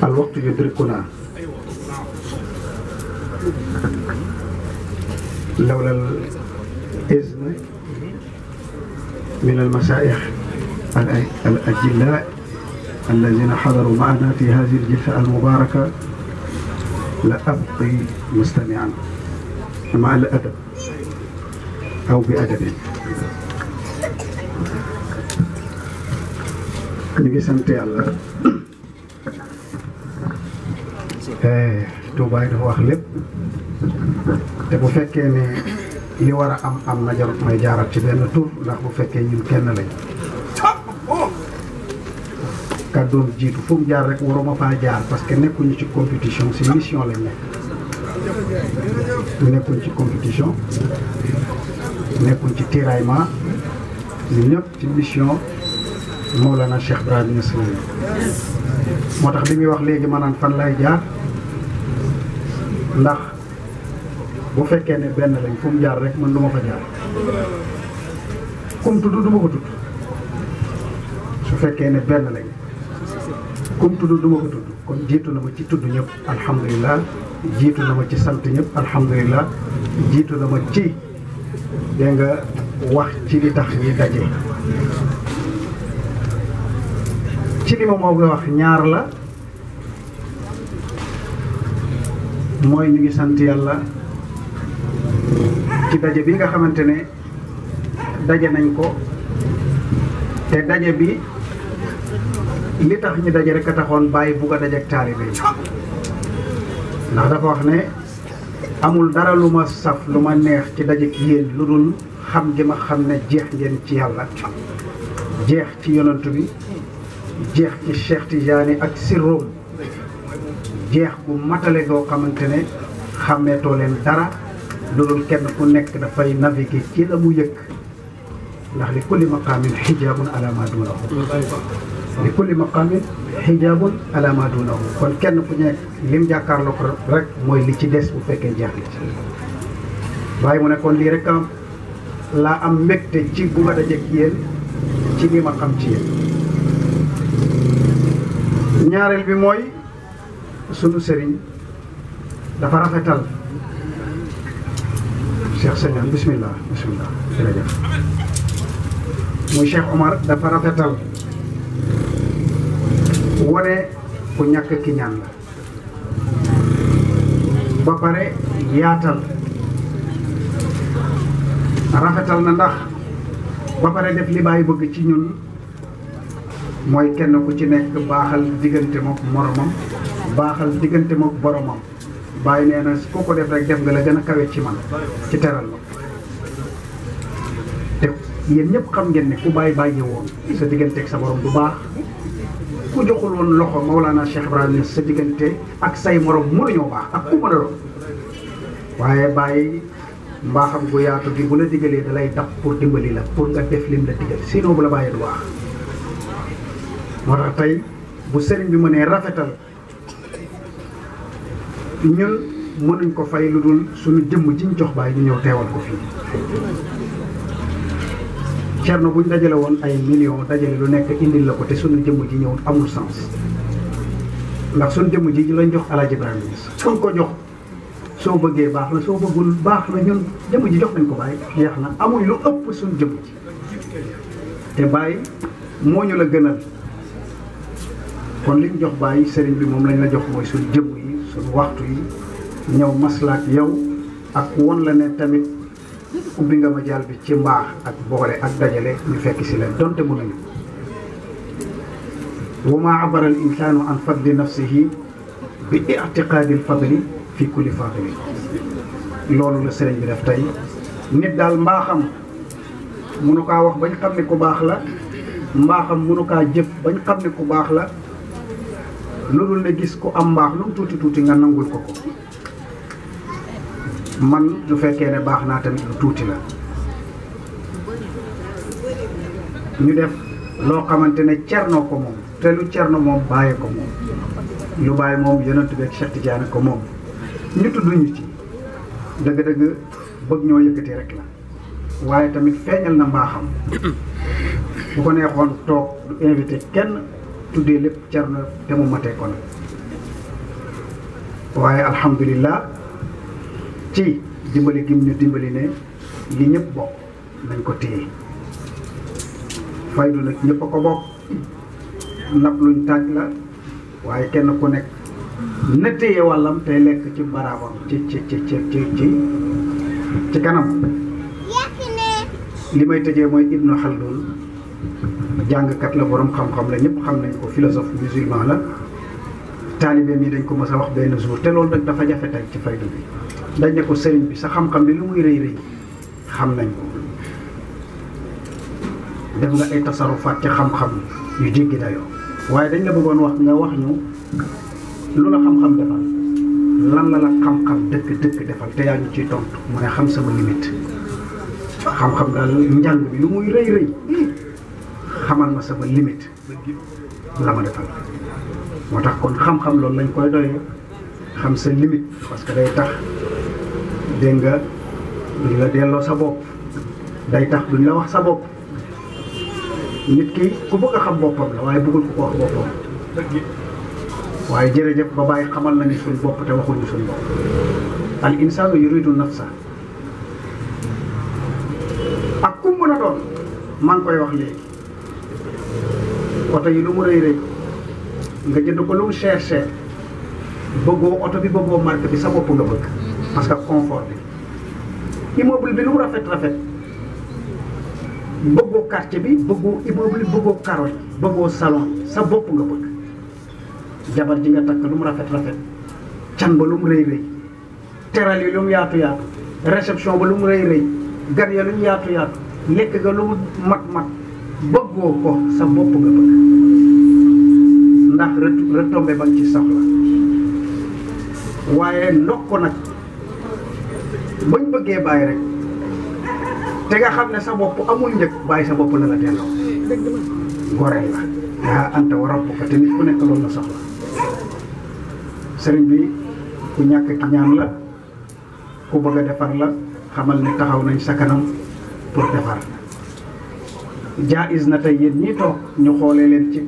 الوقت يدركنا لولا الإذن من المشايخ الأجلاء الذين حضروا معنا في هذه الجلسة المباركة لأبقي مستمعا مع الأدب أو بأدب. ñu ngi sant yàlla Touba dafa wax lépp te bu fekkee ne li war a am na jarut may jaarat ci benn tur ndax bu fekkee ñun kenn lañ kàddoom jiitu fu mu jaar rek waruma faa jaar parce que nekkuñu ci compétition ci mission lañ nekkuñ ci compétition nekkuñ ci tiraillement ñun ñëpp ci mission Mawlana Cheikh Ibrahima Niass moo tax li muy wax léegi ma naan fan lay jaar ndax bu fekkee ne benn lañ fu mu jaar rek man du ma fa jaar kum tudd du ma ko tudd su fekkee ne benn lañ kum tudd du ma ko tudd kon jiitu na ma ci tudd ñëpp alhamdulilah jiitu na ma ci sant ñëpp alhamdulilah jiitu na ma ci dégg nga wax ci li tax ñi daje. ci li ma moo nga wax ñaar la mooy ñu ngi sant yàlla ci daje bi nga xamante ne daje nañ ko te daje bi li tax ñu daje rek a taxoon bàyyi bugg a daje ak taalibe yi ndax dafa wax ne amul dara lu ma saf lu ma neex ci daje ak yéen lu dul xam gi ma xam ne jeex ngeen ci yàlla jeex ci yonent bi jeex ci Cheikh Tidiane ak sirroom jeex bu matale goo xamante ne xàmmeetoo leen dara lu dul kenn ku nekk dafay naviguer ci la mu yëg ndax li kulli maqaamin xijaabun ala ma duunahu li kulli maqaamin xijaabun ala ma duunahu kon kenn ku nekk lim jàkkaarloo ko rek mooy li ci des bu fekkee jeex na ci waaye mu ne kon lii rek am laa am mbégte ci bu ma dajeek yéen ci li ma xam ci yéen ñaareel bi mooy sunu sëriñ dafa rafetal Cheikh Sagnane bismillah jërëjëf muy Cheikh Omar dafa rafetal wane ku ñàkk ki ñaan la ba pare yaatal rafetal na ndax ba pare def li Baay bëgg ci ñun mooy kenn ku ci nekk baaxal diggante mook moromam baaxal diggante mook boromam Baay nee na ku ko def rek def nga la gën a kawe ci man ci teral ma te yéen ñëpp xam ngeen ne ku bàyyi woon sa digganteeg sa borom du baax ku joxul woon loxo Mawlana Cheikh Ibrahima sa diggante ak say morom mënuñoo baax ak ku mën a doon waaye Baay mbaaxam gu yaatu gi bu la digalee da lay dab pour dimbali la pour nga def lim la digal sinon bu la bàyyee du baax moo tax tey bu sëriñ bi mënee rafetal ñun mënuñ ko fay lu dul suñu jëmm jiñ jox Baay ñu ñëw teewal ko fii Cerno buñ dajale woon ay millions dajale lu nekk indil la ko te suñu jëmm ji ñëw amul sens ndax suñu jëmm ji lañ jox Alaaji Ibrahima Niass fuñ ko jox soo bëggee baax la soo bëggul baax la ñun jëmm ji jox nañ ko Baay jeex na amuñ lu ëpp suñu jëmm ji te Baay moo ñu la gënal kon liñ jox Baay sëriñ bi moom lañ la jox mooy suñu jëmm yi suñu waxtu yi ñëw maslaak yow ak won la ne tamit ubbi nga ma jàll bi ci mbaax ak boole ak dajale ñu fekk si leen donte mu nañu wa ma abara al insanu an fadli nafsihi bi i'tiqaadi al fadli fi kulli fadli loolu la sëriñ bi def tey nit daal mbaaxam mënu kaa wax bañ xam ne ku baax la mbaaxam mënu kaa jëf bañ xam ne ku baax la lu dul ne gis ku am mbaax lu mu tuuti tuuti nga nangul ko ko man du fekkee ne baax naa tamit lu tuuti la ñu def loo xamante ne Cerno ko moom te lu Cerno moom Baay ko moom lu Baay moom Yonent bi ak Cheikh Tidiane ko moom ñu tudd ñu ci dëgg-dëgg bëgg ñoo yëkkati rek la waaye tamit feeñal na mbaaxam bu ko neexoon toog du invité kenn tuddee lépp Cerno te mu matee ko nag waaye alhamdulillah ci dimbali gim ñu dimbali ne li ñëpp bokk nañ ko téye faydu nag ñëpp a ko bokk nap luñ taaj la waaye kenn ku nekk na téye wàllam tey lekk ci baraabam ci kanam li may tëjee mooy Ibnu Khaldun jàngkat la borom xam-xam la ñëpp xam nañ ko philosophe musulman la taalibe mi dañ ko mës a wax benn jour te loolu nag dafa jafe tey ci faydu bi dañ ne ko sëriñ bi sa xam-xam bi lu muy rëy rëy xam nañ ko def nga ay tasarufaat ci xam-xam yu jéggi dayoo waaye dañ la bëggoon wax nga wax ñu lu la xam-xam defal lan la xam-xam dëkk defal te yaa ñu ciy tontu mu ne xam sama limite xam-xam daal njàng bi lu muy rëy rëy xamal ma sama limite la ma defal moo tax kon xam-xam loolu lañ koy doyee xam sa limite parce que day tax dégg nga duñ la delloo sa bopp day tax duñ la wax sa bopp nit ki ku bëgg a xam boppam la waaye bëggul ku ko wax boppam waaye jërëjëf ba bàyyi xamal nañu suñ bopp te waxuñu suñ bopp al insaanu yuridu nafsa ak ku mën a doon maa ngi koy wax léegi oto yi lu mu rëy rëy nga jënd ko lu mu cher cher bëggoo oto bi bëggoo marque bi sa bopp nga bëgg parce que confort bi immeuble bi lu mu rafet rafet bëggoo quartier bi bëggoo immeuble bëggoo karo yi bëggoo salon sa bopp nga bëgg jabar ji nga takk lu mu rafet rafet can ba lu mu rëy rëy teral yi lu mu yaatu yaatu réception ba lu mu rëy rëy gan ya lu mu yaatu yaatu lekk ga lu mu mat mat bëggoo ko sa bopp nga bëgg ndax retombé ba nga ci soxla waaye ndox ko nag bañ bëggee bàyyi rek te nga xam ne sa bopp amul njëg bàyyi sa bopp la la delloo goreel la yaa anta wa rabbuka te nit ku nekk loolu la soxla sëriñ bi ku ñàkk ki ñaan la ku bëgg a defar la xamal ne taxaw nañ sa kanam pour defar jaiz na tey yéen ñii toog ñu xoolee leen ci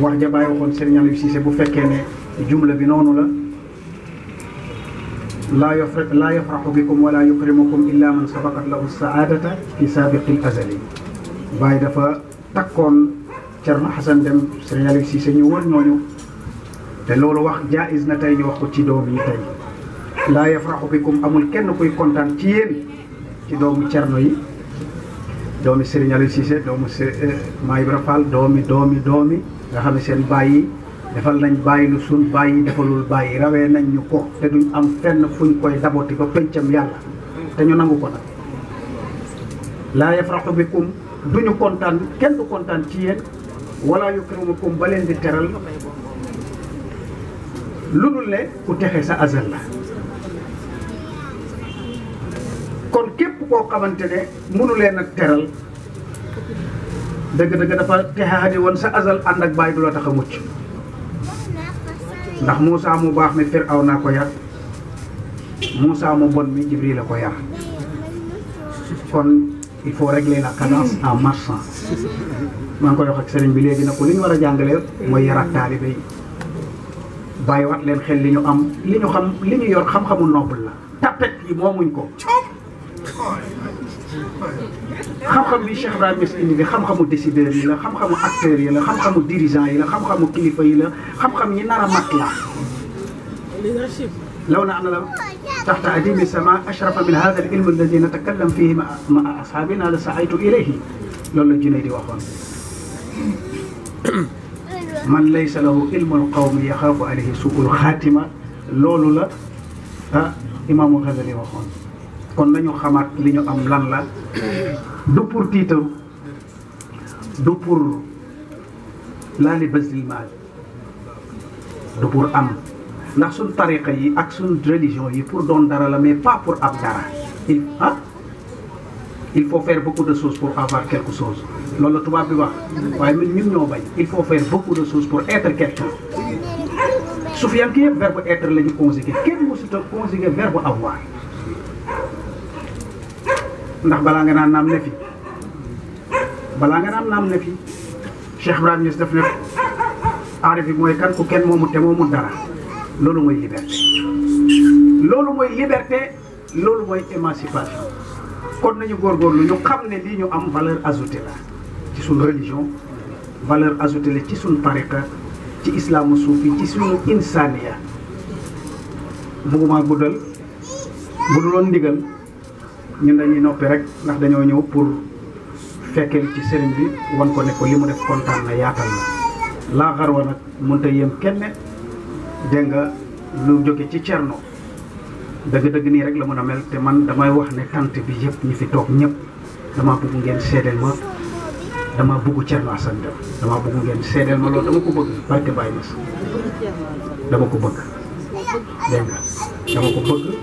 wax ja bàyyi waxoon Serigne Aliou Cissé bu fekkee ne jumla bi noonu la laa yafraxu bikum wala yukrimukum illa man sabaqat lahu saadata fi saabiqil azali bàyyi dafa takkoon Cerno Xasan Dem Serigne Aliou Cissé ñu wër ñooñu te loolu wax jaiz na tey ñu wax ko ci doom yi tey laa yafraxu bikum amul kenn kuy kontaan ci yéen ci doomu Cerno yi doomi Serigne Aliou Cissé doomu Maam Ibra Fall doomi nga xam ne seen bàyyi defal nañ bàyyi lu suñ bàyyi defalul bàyyi rawee nañ ñu ko te duñ am fenn fuñ koy daboti ba pencam yàlla te ñu nangu ko nag laa yafraxu bikum duñu kontaan kenn du kontaan ci yéen wala yukrimukum ba leen di teral lu dul ne ku texe sa azal la kon képp koo xamante ne mënu leen a teral dëgg-dëgg dafa texaadi woon sa azal ànd ak bàyyi du la tax a mucc ndax Moussa mu baax mi Firawna ko yar Moussa mu bon mi Jibril la ko yar kon il faut régler la cadence en marchant maa ngi koy wax ak sëriñ bi léegi na ko li ñu war a jàngalee mooy yar ak taalibe yi bàyyiwaat leen xel li ñu am li ñu xam li ñu yor xam-xamu noble la tapet yi moomuñ ko xam-xam bi Cheikh Ibrahima Niass indi bi xam-xamu décideurs yi la xam-xamu acteurs yi la xam-xamu dirigeants yi la xam-xamu kilifa yi la xam-xam yi nar a mat la law na ana la taxta adimi sama ashrafa min hada al ilm alladi natakallam fihi ma ashabina la saaytu ilayhi loolu la Junayd di waxoon man laysa lahu ilmu al qawmi yaxaafu alayhi suul xaatima loolu la imaamu Ghazali waxoon kon nañu xamaat li ñu am lan la du pour tiitaru du pour laali basil maal du pour am ndax suñ tariqa yi ak suñ religion yi pour doon dara la mais pas pour am dara il faut faire beaucoup de choses pour avoir quelque chose loolu la tubaab bi wax waaye ñun ñoo bañ il faut faire beaucoup de choses pour être quelqu'un Soufiane ki yëpp verbe être la ñu conjugué kenn mosut a conjugué verbe avoir ndax balaa nga naan naam ne fi Cheikh Ibrahima Niass def ne aarif bi mooy kan ku kenn moomu te moomu dara loolu mooy liberté loolu mooy liberté loolu mooy émancipation kon nañu góorgóorlu ñu xam ne lii ñu am valeur ajoutée la ci suñ religion valeur ajoutée la ci suñ tariqa ci islaamu suufi ci suñu insaniya bëgguma guddal bu dul woon ndigal ñun dañuy noppi rek ndax dañoo ñëw pour fekkeel ci sëriñ bi wan ko ne ko li mu def kontaan na yaatal na laa xarwa nag mënta yem kenn dégg nga lu jóge ci Cerno dëgg-dëgg nii rek la mën a mel te man damay wax ne tant bi yëpp ñi fi toog ñëpp dama bëgg ngeen seedeel ma dama bëgg Cerno Assane Deme dama bëgg ngeen seedeel ma loolu dama ko bëgg barke Baye Niass dama ko bëgg dégg nga dama ko bëgg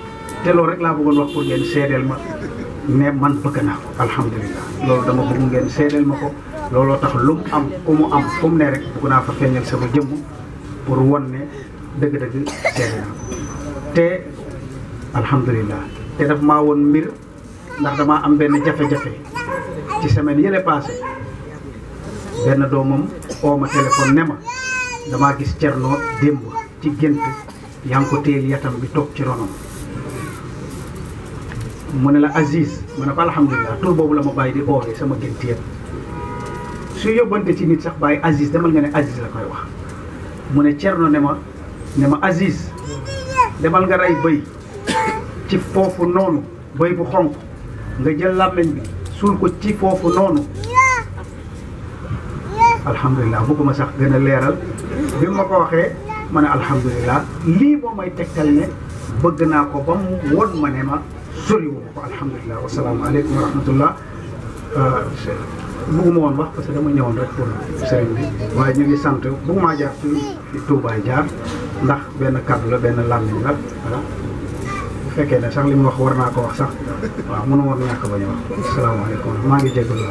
te loolu rek laa bëggoon wax pour ngeen seedeel ma ne man bëgg naa ko alhamdulilah loolu dama bëgg ngeen seedeel ma ko looloo tax lu mu am ku mu am fu mu ne rek bëgg naa fa feeñal sama jëmm pour won ne dëgg-dëgg seede naa ko te alhamdulilah te daf maa woon mbir ndax damaa am benn jafe-jafe ci semaine yële passé benn doomam oo ma téléphone ne ma damaa gis Cerno démb ci gént yaa ngi ko téyel yatam bi toog ci ronam mu ne la Aziz ma ne ko alhamdulilah tur boobu la ma bàyyi di oowee sama gént yëpp su yóbbante ci nit sax bàyyi Aziz demal nga ne Aziz la koy wax mu ne Cerno ne ma Aziz demal nga rey bëy ci foofu noonu bëy bu xonq nga jël làmmiñ bi suul ko ci foofu noonu alhamdulilah bëgguma sax gën a leeral bi ma ko waxee ma ne alhamdulilah lii moo may tegtal ne bëgg naa ko ba mu won ma ne ma soriwu ko alhamdulilah wasalaamaaleykum wa rahmatullah bëgguma woon wax parce que dama ñëwoon rek pour sëriñ bi waaye ñu ngi sant bëgguma jaar ci Touba jaar ndax benn kàddu la benn làmmiñ la voilà bu fekkee ne sax li mu wax war naa ko wax sax waaw mënu woon ñàkk bañ a wax asalaamaaleykum maa ngi jégalu